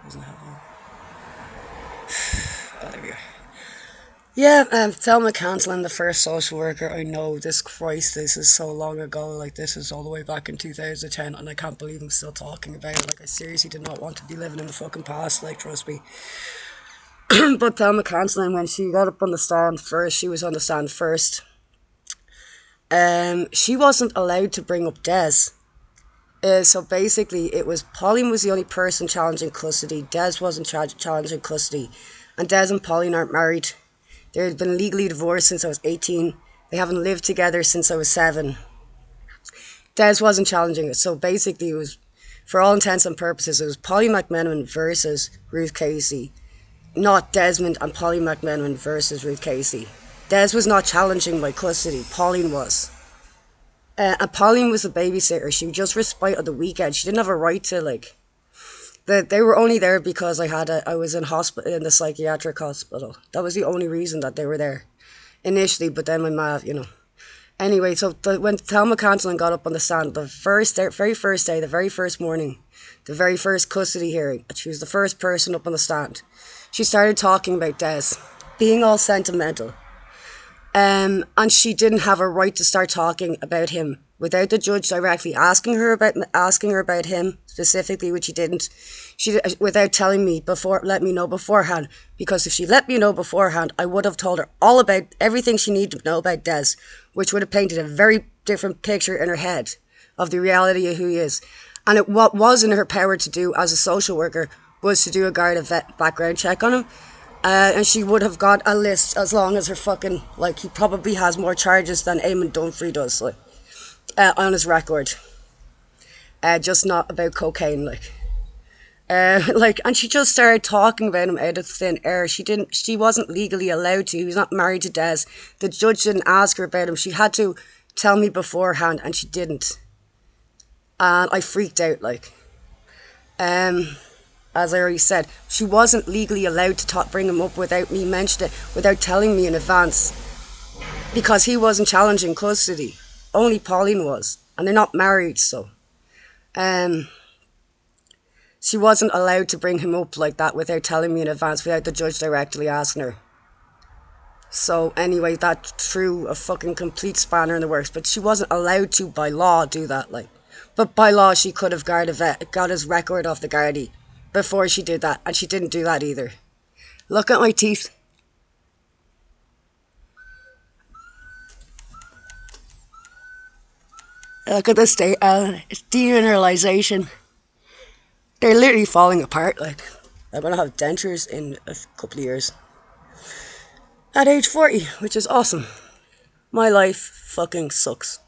Doesn't have one. Oh, there we are. Yeah, Thelma Cancelling, the first social worker I know. This is so long ago. Like, this is all the way back in 2010, and I can't believe I'm still talking about it. Like, I seriously did not want to be living in the fucking past. Like, trust me. But Thelma Cancelling, when she got up on the stand first, she was on the stand first. She wasn't allowed to bring up Des. So basically, it was Pauline was the only person challenging custody. Des wasn't challenging custody, and Des and Pauline aren't married. They've been legally divorced since I was 18. They haven't lived together since I was 7. Des wasn't challenging it, so basically, it was, for all intents and purposes, it was Pauline McMenamin versus Ruth Casey, not Desmond and Pauline McMenamin versus Ruth Casey. Des was not challenging my custody. Pauline was. And Pauline was the babysitter. She just respite of the weekend. She didn't have a right to, like... They were only there because I was in hospital, in the psychiatric hospital. That was the only reason that they were there initially, but then my ma, Anyway, so when Thelma Cancelling got up on the stand, the very first day, the very first morning, the very first custody hearing, she was the first person up on the stand. She started talking about Des, being all sentimental. And she didn't have a right to start talking about him without the judge directly asking her about him specifically, which she didn't. Without letting me know beforehand, because if she let me know beforehand, I would have told her all about everything she needed to know about Des, which would have painted a very different picture in her head of the reality of who he is. And what was in her power to do as a social worker was to do a background check on him. And she would have got a list as long as her fucking, like, he probably has more charges than Eamon Dunphy does, like, on his record. Just not about cocaine, like. And she just started talking about him out of thin air. She wasn't legally allowed to. He was not married to Des. The judge didn't ask her about him. She had to tell me beforehand, and she didn't. And I freaked out, like. As I already said, she wasn't legally allowed to bring him up without me mentioning it, without telling me in advance. Because he wasn't challenging custody. Only Pauline was. And they're not married, so. She wasn't allowed to bring him up like that without telling me in advance, without the judge directly asking her. So anyway, that threw a fucking complete spanner in the works. But she wasn't allowed to, by law, do that, like. But by law, she could have got his record off the Gardaí before she did that, and she didn't do that either. Look at my teeth. Look at this state. It's demineralization. They're literally falling apart. Like, I'm gonna have dentures in a couple of years. At age 40, which is awesome. My life fucking sucks.